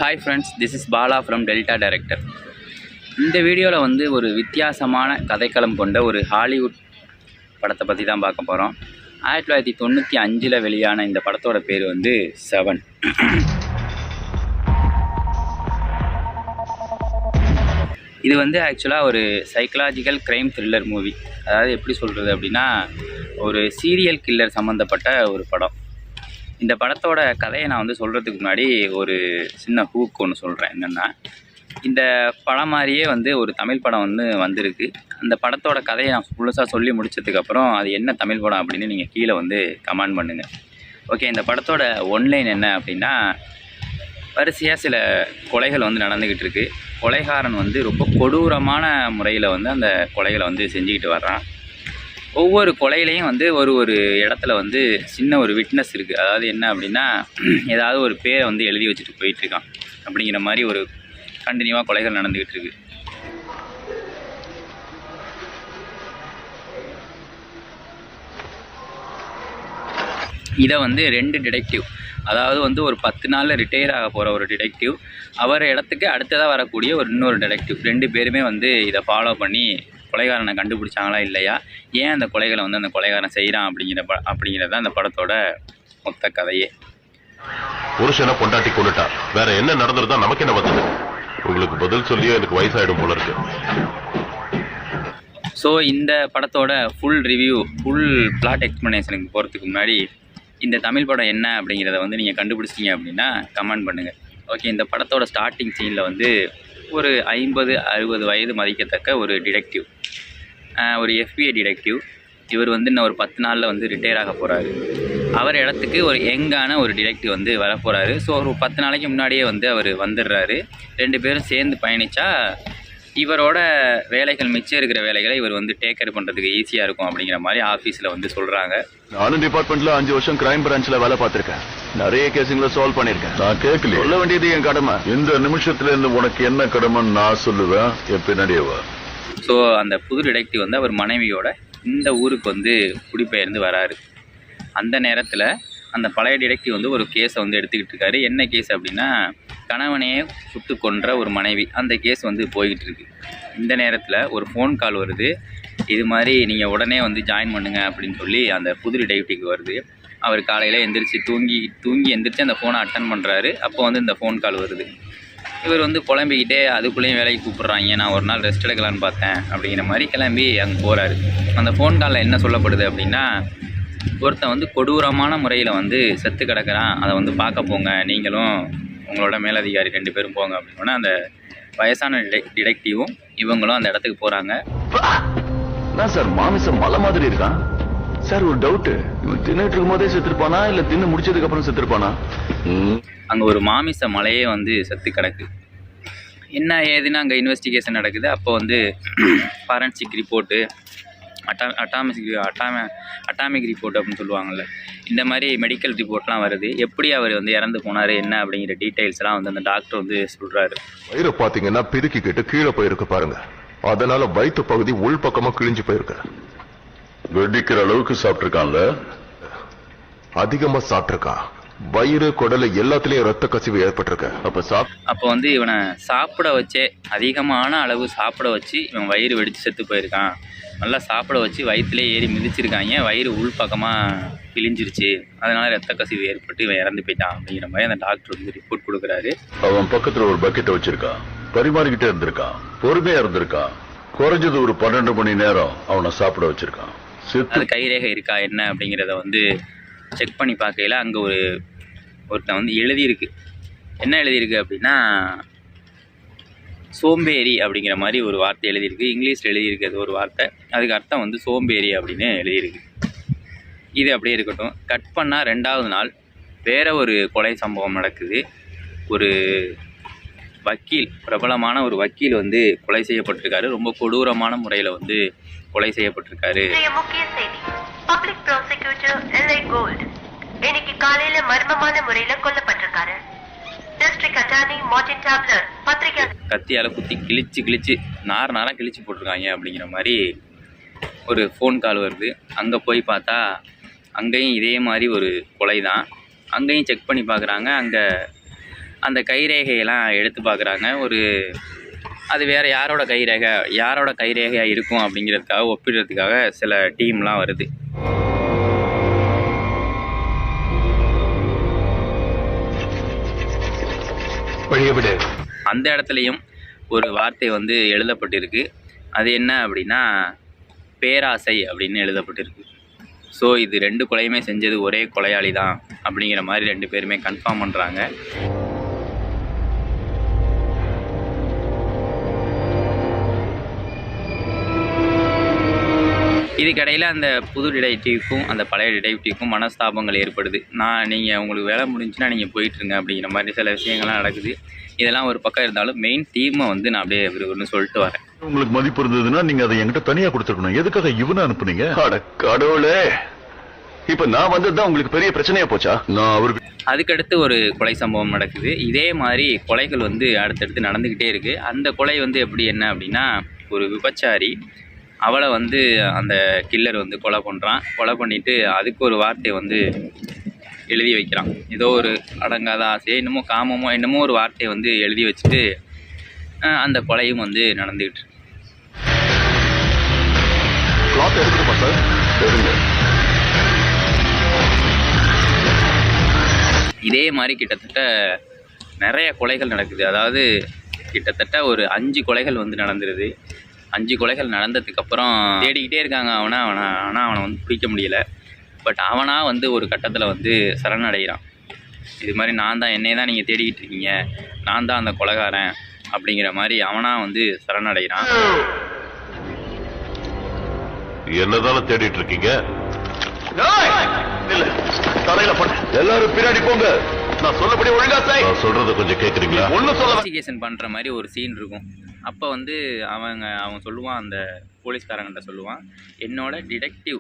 Hi friends, this is Bala from delta director. இந்த வீடியோவில் வந்து ஒரு வித்தியாசமான கதைக்களம் கொண்ட ஒரு ஹாலிவுட் படத்தை பற்றி தான் பார்க்க போகிறோம். 1995 வெளியான இந்த படத்தோட பேர் வந்து 7. இது வந்து ஆக்சுவலாக ஒரு சைக்கலாஜிக்கல் க்ரைம் த்ரில்லர் மூவி. அதாவது எப்படி சொல்கிறது அப்படின்னா, ஒரு சீரியல் கில்லர் சம்மந்தப்பட்ட ஒரு படம். இந்த படத்தோட கதையை நான் வந்து சொல்கிறதுக்கு முன்னாடி ஒரு சின்ன ஹூக் ஒன்று சொல்கிறேன். என்னென்னா, இந்த படம் மாதிரியே வந்து ஒரு தமிழ் படம் வந்து வந்திருக்கு. அந்த படத்தோட கதையை நான் முழுசாக சொல்லி முடிச்சதுக்கப்புறம் அது என்ன தமிழ் படம் அப்படின்னு நீங்கள் கீழே வந்து கமெண்ட் பண்ணுங்கள். ஓகே, இந்த படத்தோட ஒன்லைன் என்ன அப்படின்னா, வரிசையாக சில கொலைகள் வந்து நடந்துக்கிட்டு இருக்குது. கொலைகாரன் வந்து ரொம்ப கொடூரமான முறையில் வந்து அந்த கொலைகளை வந்து செஞ்சுக்கிட்டு வர்றான். ஒவ்வொரு கொலையிலையும் வந்து ஒரு இடத்துல வந்து சின்ன ஒரு விட்னஸ் இருக்குது. அதாவது என்ன அப்படின்னா, ஏதாவது ஒரு பேரை வந்து எழுதி வச்சுட்டு போயிட்டுருக்கான் அப்படிங்கிற மாதிரி ஒரு கண்டினியூவாக கொலைகள் நடந்துக்கிட்டு இருக்கு. இதை வந்து 2 டிடெக்டிவ், அதாவது வந்து ஒரு 10 நாளில் ரிட்டையர் ஆக போகிற ஒரு டிடெக்டிவ், அவர் இடத்துக்கு அடுத்ததாக வரக்கூடிய இன்னொரு டிடெக்டிவ், 2 பேருமே வந்து இதை ஃபாலோ பண்ணி கொலைகாரனை கண்டுபிடிச்சாங்களா இல்லையா, ஏன் அந்த கொலைகளை வந்து அந்த கொலைகாரன் செய்கிறான் அப்படிங்கிறது தான் அந்த படத்தோட மொத்த கதையே. புருஷனை பொண்டாட்டி கொண்டுட்டா வேற என்ன நடந்துருந்தா நமக்கு என்ன வந்தது? உங்களுக்கு பதில் சொல்லியே எனக்கு வயசாயிடும் போல இருக்கு. ஸோ இந்த படத்தோட ஃபுல் ரிவ்யூ, ஃபுல் பிளாட் எக்ஸ்ப்ளனேஷனுக்கு போகிறதுக்கு முன்னாடி இந்த தமிழ் படம் என்ன அப்படிங்கிறத வந்து நீங்கள் கண்டுபிடிச்சிங்க அப்படின்னா கமெண்ட் பண்ணுங்கள். ஓகே, இந்த படத்தோட ஸ்டார்டிங் சீனில் வந்து ஒரு 50-60 வயது மதிக்கத்தக்க ஒரு டிடெக்டிவ், ஒரு FBI டிடெக்டிவ். இவர் வந்து இன்னும் ஒரு 10 நாளில் வந்து ரிட்டையர் ஆக போகிறாரு. அவர் இடத்துக்கு ஒரு யங்கான ஒரு டிடெக்டிவ் வந்து வரப்போகிறாரு. ஸோ ஒரு 10 நாளைக்கு முன்னாடியே வந்து அவர் வந்துடுறாரு. 2 பேரும் சேர்ந்து பயணித்தா இவரோட வேலைகள், மிச்சம் இருக்கிற வேலைகளை இவர் வந்து டேக் கேர் பண்ணுறதுக்கு ஈஸியாக இருக்கும் அப்படிங்கிற மாதிரி ஆஃபீஸில் வந்து சொல்கிறாங்க. நானும் டிபார்ட்மெண்ட்டில் 5 வருஷம் கிரைம் பிரான்ச்சில் வேலை பார்த்துருக்கேன். நிறைய கேஸுங்களை சால்வ் பண்ணியிருக்கேன். நான் கேட்கல, சொல்ல வேண்டியது என் கடமை. இந்த நிமிஷத்துல இருந்து உனக்கு என்ன கடமைன்னு நான் சொல்லுவேன், என் பின்னாடியே வா. ஸோ அந்த புது டிடெக்டிவ் வந்து அவர் மனைவியோட இந்த ஊருக்கு வந்து குடிபெயர்ந்து வராரு. அந்த நேரத்தில் அந்த பழைய டிடெக்டிவ் வந்து ஒரு கேஸை வந்து எடுத்துக்கிட்டு இருக்காரு. என்ன கேஸ் அப்படின்னா, கணவனையே சுட்டு கொன்ற ஒரு மனைவி. அந்த கேஸ் வந்து போய்கிட்டு இருக்கு. இந்த நேரத்தில் ஒரு ஃபோன் கால் வருது. இது மாதிரி நீங்கள் உடனே வந்து ஜாயின் பண்ணுங்க அப்படின்னு சொல்லி அந்த புது டிடெக்டிவ்க்கு வருது. அவர் காலையில் எந்திரிச்சு தூங்கி எந்திரிச்சு அந்த ஃபோனை அட்டன் பண்ணுறாரு. அப்போ வந்து இந்த ஃபோன் கால் வருது. இவர் வந்து புலம்பிக்கிட்டே, அதுக்குள்ளேயும் வேலைக்கு கூப்பிட்றாங்க, நான் ஒரு நாள் ரெஸ்ட் எடுக்கலான்னு பார்த்தேன் அப்படிங்கிற மாதிரி கிளம்பி அங்கே போகிறாரு. அந்த ஃபோன் காலில் என்ன சொல்லப்படுது அப்படின்னா, ஒருத்தன் வந்து கொடூரமான முறையில் வந்து செத்து கிடக்கிறான், அதை வந்து பார்க்க போங்க, நீங்களும் உங்களோட மேலதிகாரி 2 பேரும் போங்க அப்படின்னா அந்த வயசான டிடெக்டிவும் இவங்களும் அந்த இடத்துக்கு போகிறாங்க. நான் சார் மாமிசம் மலை மாதிரி இருக்கான் சார். ஒரு டவுட்டு, இவன் தின்னுட்டு இருக்கும் போதே செத்துருப்பானா இல்லை தின்னு முடிச்சதுக்கு அப்புறம் செத்துருப்பானா? அங்கே ஒரு மாமிச மலையே வந்து செத்து கிடக்கு. என்ன ஏதுன்னு அங்கே இன்வெஸ்டிகேஷன் நடக்குது. அப்போ வந்து ஃபாரன்சிக் ரிப்போர்ட்டு, அட்டாமிக் ரிப்போர்ட் அப்படின்னு சொல்லுவாங்கள்ல, இந்த மாதிரி மெடிக்கல் ரிப்போர்ட்லாம் வருது. எப்படி அவர் வந்து இறந்து போனார் என்ன அப்படிங்கிற டீட்டெயில்ஸ்லாம் வந்து அந்த டாக்டர் வந்து சொல்கிறாரு. வயிறு பார்த்தீங்கன்னா பிதுக்கிக்கிட்டு கீழே போயிருக்கு பாருங்க. அதனால வயிற்று பகுதி உள் பக்கமா கிழிஞ்சு போயிருக்கு. வெடிக்கிற அளவுக்கு சாப்பிட்டுருக்கான்ல, அதிகமா சாப்பிட்டுருக்கான். வயிறு, குடலை எல்லாத்துலயும் ரத்த கசிவு ஏற்பட்டிருக்கு. அப்போ வந்து இவனை சாப்பிட வச்சே, அதிகமான அளவு சாப்பிட வச்சு இவன் வயிறு வெடித்து செத்து போயிருக்கான். நல்லா சாப்பிட வச்சு வயிற்றுலேயே ஏறி மிதிச்சிருக்காங்க. வயிறு உள் பக்கமாக கிழிஞ்சிருச்சு, அதனால ரத்த கசிவு ஏற்பட்டு இவன் இறந்து போயிட்டான் அப்படிங்கிற மாதிரி அந்த டாக்டர் வந்து ரிப்போர்ட் கொடுக்குறாரு. அவன் பக்கத்துல ஒரு பக்கெட்டை வச்சிருக்கான், பரிமாறிக்கிட்டே இருந்திருக்கான், பொறுமையா இருந்திருக்கான். குறைஞ்சது ஒரு 12 மணி நேரம் அவனை சாப்பிட வச்சிருக்கான். அது கைரேகை இருக்கா என்ன அப்படிங்கிறத வந்து செக் பண்ணி பார்க்கையில் அங்கே ஒருத்தன் வந்து எழுதியிருக்கு. என்ன எழுதியிருக்கு அப்படின்னா, சோம்பேறி அப்படிங்கிற மாதிரி ஒரு வார்த்தை எழுதியிருக்கு. இங்கிலீஷில் எழுதியிருக்கிறது ஒரு வார்த்தை, அதுக்கு அர்த்தம் வந்து சோம்பேறி அப்படின்னு எழுதியிருக்கு. இது அப்படியே இருக்கட்டும். கட் பண்ணால் 2வது நாள் வேறு ஒரு கொலை சம்பவம் நடக்குது. ஒரு வக்கீல், பிரபலமான ஒரு வக்கீல் வந்து கொலை செய்யப்பட்டிருக்காரு. ரொம்ப கொடூரமான முறையில் வந்து கொலை செய்யப்பட்டிருக்காரு. முக்கிய செய்தி, பப்ளிக் ப்ராசிக்யூட்டர் எல்ஐ கோல்ட் இன்னைக்கு காலையில மர்மமான முறையில கொல்லப்பட்டிருக்காரு. டிஸ்ட்ரிக்ட் அட்டார்னி மார்டின் டாப்லர் பத்திரிகை கத்தியால குத்தி கிழிச்சு நாராக கிழிச்சு போட்டிருக்காங்க அப்படிங்கிற மாதிரி ஒரு ஃபோன் கால் வருது. அங்கே போய் பார்த்தா அங்கேயும் இதே மாதிரி ஒரு கொலை தான். அங்கேயும் செக் பண்ணி பார்க்குறாங்க. அங்கே அந்த கைரேகையெல்லாம் எடுத்து பார்க்குறாங்க. அது வேறு யாரோட கைரேகையாக இருக்கும் அப்படிங்கிறதுக்காக ஒப்பிடுறதுக்காக சில டீம்லாம் வருது. அந்த இடத்துலையும் ஒரு வார்த்தை வந்து எழுதப்பட்டிருக்கு. அது என்ன அப்படின்னா பேராசை அப்படின்னு எழுதப்பட்டிருக்கு. ஸோ இது 2 கொலையுமே செஞ்சது ஒரே கொலையாளி தான் அப்படிங்கிற மாதிரி 2 பேருமே கன்ஃபார்ம் பண்ணுறாங்க. இதுக்கிடையில் அந்த புது டிடெக்டிவ்க்கும் அந்த பழைய டிடெக்டிவ்க்கும் மனஸ்தாபங்கள் ஏற்படுது. நீங்கள் உங்களுக்கு வேலை முடிஞ்சுன்னா நீங்கள் போயிட்டுருங்க அப்படிங்கிற மாதிரி சில விஷயங்கள்லாம் நடக்குது. இதெல்லாம் ஒரு பக்கம் இருந்தாலும் மெயின் டீமை வந்து நான் அப்படியே ஒன்று சொல்லிட்டு வரேன். உங்களுக்கு மதிப்பு இருந்ததுன்னா நீங்க அதை என்கிட்ட தனியா கொடுத்துருக்கணும். எதுக்காக இவனை அனுப்புனீங்க? கடவுளே, இப்ப நான் வந்ததுதான் உங்களுக்கு பெரிய பிரச்சனையா போச்சா? நான் அவருக்கு அதுக்கடுத்து ஒரு கொலை சம்பவம் நடக்குது. இதே மாதிரி கொலைகள் வந்து அடுத்தடுத்து நடந்துக்கிட்டே இருக்குது. அந்த கொலை வந்து என்ன அப்படின்னா, ஒரு விபச்சாரி அவளை வந்து அந்த கில்லர் வந்து கொலை பண்ணுறான். கொலை பண்ணிவிட்டு அதுக்கு ஒரு வார்த்தை வந்து எழுதி வைக்கிறான். ஏதோ ஒரு அடங்காத ஆசையை என்னமோ காமமோ என்னமோ ஒரு வார்த்தையை வந்து எழுதி வச்சுட்டு அந்த கொலையும் வந்து நடந்துக்கிட்டு இருக்கு. இதே மாதிரி கிட்டத்தட்ட நிறைய கொலைகள் நடக்குது. அதாவது கிட்டத்தட்ட ஒரு 5 கொலைகள் வந்து நடந்துருது. 5 கொலைகள் நடந்ததுக்கப்புறம் தேடிக்கிட்டே இருக்காங்க ஆனால் அவனை வந்து பிடிக்க முடியல. பட் அவனாக வந்து ஒரு கட்டத்தில் வந்து சரணடைகிறான். இது மாதிரி நான் தான், என்னை தான் நீங்கள் தேடிக்கிட்டு இருக்கீங்க, நான் தான் அந்த கொலைகாரன் அப்படிங்கிற மாதிரி அவனாக வந்து சரணடைகிறான். என்னதானே தேடிட்டு இருக்கீங்க? எல்லாரும் பின்னாடி போங்க. நான் சொல்லபடி ஒழுங்கா செய். நான் சொல்றத கொஞ்சம் கேக்குறீங்களா? இன்வெஸ்டிகேஷன் பண்ணுற மாதிரி ஒரு சீன் இருக்கும். அப்போ வந்து அவன் சொல்லுவான், அந்த போலீஸ்காரங்கிட்ட சொல்லுவான், என்னோட டிடெக்டிவ்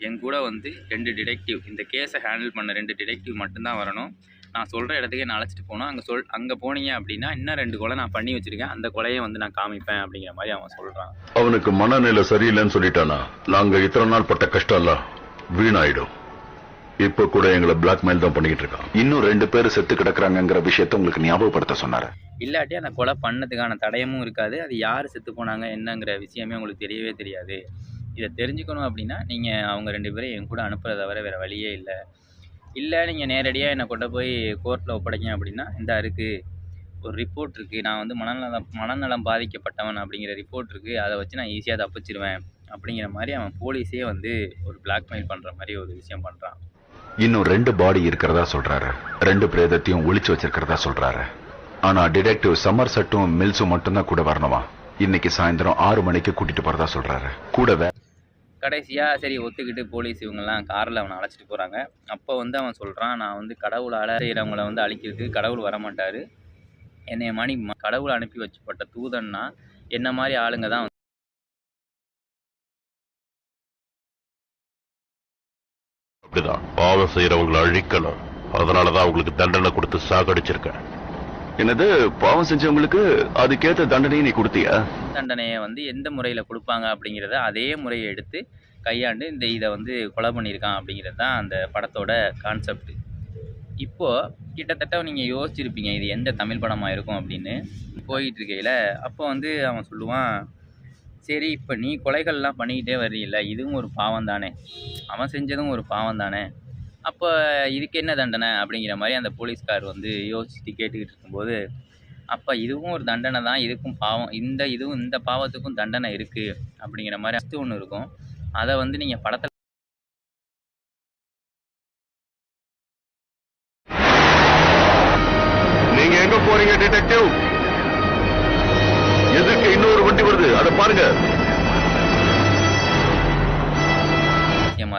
என் கூட வந்து 2 டிடெக்டிவ், இந்த கேஸை ஹேண்டில் பண்ண 2 டிடெக்டிவ் மட்டும்தான் வரணும். நான் சொல்கிற இடத்துக்கு நான் அழைச்சிட்டு போனோம். அங்கே போனீங்க அப்படின்னா இன்னும் 2 கொலை நான் பண்ணி வச்சுருக்கேன், அந்த கொலையை வந்து நான் காமிப்பேன் அப்படிங்கிற மாதிரி அவன் சொல்கிறான். அவனுக்கு மனநிலை சரியில்லைன்னு சொல்லிட்டானா நாங்க இத்தனை நாள் பட்ட கஷ்டம் எல்லாம் வீணாயிடும். இப்ப கூட எங்களை பிளாக்மெயில் தான் பண்ணிக்கிட்டு இருக்கான். இன்னும் 2 பேர் செத்து கிடக்குறாங்கிற விஷயத்த உங்களுக்கு ஞாபகப்படுத்த சொன்னாரு. இல்லாட்டி அந்த கொலை பண்ணதுக்கான தடயமும் இருக்காது. அது யார் செத்து போனாங்க என்னங்கிற விஷயமே உங்களுக்கு தெரியவே தெரியாது. இதை தெரிஞ்சுக்கணும் அப்படின்னா நீங்கள் அவங்க 2 பேரையும் என் கூட அனுப்புறத தவிர வேறு வழியே இல்லை நீங்கள் நேரடியாக என்னை கொண்டு போய் கோர்ட்டில் ஒப்படைங்க அப்படின்னா இந்த இருக்குது ஒரு ரிப்போர்ட் இருக்குது, நான் வந்து மனநலம் பாதிக்கப்பட்டவன் அப்படிங்கிற ரிப்போர்ட் இருக்குது, அதை வச்சு நான் ஈஸியாக தப்பிச்சிருவேன் அப்படிங்கிற மாதிரி அவன் போலீஸே வந்து ஒரு பிளாக்மெயில் பண்ணுற மாதிரி ஒரு விஷயம் பண்ணுறான். இன்னும் 2 பாடி இருக்கிறதா சொல்றாரு. 2 பிரேதத்தையும் ஒளிச்சு வச்சிருக்கிறதா சொல்றாரு. ஆனா டிடெக்டிவ் சம்மர்செட்டும் மில்ஸும் மட்டும்தான் கூட வரணுமா? இன்னைக்கு சாயந்தரம் 6 மணிக்கு கூட்டிட்டு போறதா சொல்றாரு. கூட கடைசியாக சரி ஒத்துக்கிட்டு போலீஸ் இவங்கெல்லாம் காரில் அவனை அழைச்சிட்டு போகிறாங்க. அப்போ வந்து அவன் சொல்கிறான், நான் வந்து கடவுளால் செய்கிறவங்கள வந்து அழிக்கிறதுக்கு கடவுள் வரமாட்டார், என்னைய கடவுள் அனுப்பி வச்சுப்பட்ட தூதன்னா என்ன மாதிரி ஆளுங்க தான் அப்படிதான் பாவம் செய்யறவங்களை அழிக்கணும். அதனாலதான் அவங்களுக்கு தண்டனை கொடுத்து சாகடிச்சிருக்கேன். என்னது, பாவம் செஞ்சவங்களுக்கு அதுக்கேற்ற தண்டனையை நீ கொடுத்தியா? தண்டனையை வந்து எந்த முறையில் கொடுப்பாங்க அப்படிங்கிறத அதே முறையை எடுத்து கையாண்டு இதை வந்து கொலை பண்ணியிருக்கான் அப்படிங்கிறது தான் அந்த படத்தோட கான்செப்ட். இப்போது கிட்டத்தட்ட நீங்கள் யோசிச்சிருப்பீங்க இது எந்த தமிழ் படமாக இருக்கும் அப்படின்னு போயிட்டு இருக்கையில். அப்போ வந்து அவன் சொல்லுவான், சரி இப்போ நீ கொலைகள்லாம் பண்ணிக்கிட்டே வர்றீல்ல, இதுவும் ஒரு பாவம் தானே, அவன் செஞ்சதும் ஒரு பாவம் தானே, அப்போ இதுக்கு என்ன தண்டனை அப்படிங்கிற மாதிரி அந்த போலீஸ்கார் வந்து யோசிச்சுட்டு கேட்டுக்கிட்டு இருக்கும்போது, அப்போ இதுவும் ஒரு தண்டனை தான், இதுக்கும் பாவம், இந்த பாவத்துக்கும் தண்டனை இருக்குது அப்படிங்கிற மாதிரி ஃபஸ்ட்டு ஒன்று இருக்கும். அதை வந்து நீங்கள் படத்தில் நீங்க எங்க போறீங்க டிடெக்டிவ்? எதுக்கு இன்னொரு வண்டி வருது அதை பாருங்க.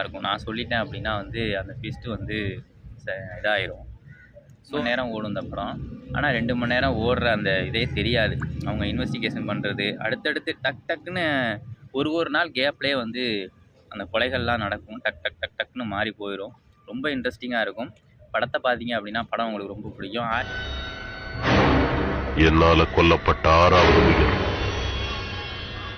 இருக்கும். நான் சொல்லிட்டேன் அப்படின்னா வந்து அந்த ட்விஸ்ட்டு வந்து இதாயிரும். ஸோ நேரம் ஓடும் இந்த படம். ஆனால் 2 மணி நேரம் ஓடுற அந்த இதே தெரியாது. அவங்க இன்வெஸ்டிகேஷன் பண்ணுறது அடுத்தடுத்து டக்குன்னு ஒரு நாள் கேப்லேயே வந்து அந்த கொலைகள்லாம் நடக்கும். டக்குன்னு மாறி போயிடும். ரொம்ப இன்ட்ரெஸ்டிங்காக இருக்கும். படத்தை பார்த்தீங்க அப்படின்னா படம் உங்களுக்கு ரொம்ப பிடிக்கும். என்னால கொல்லப்பட்ட 6வது உயிர்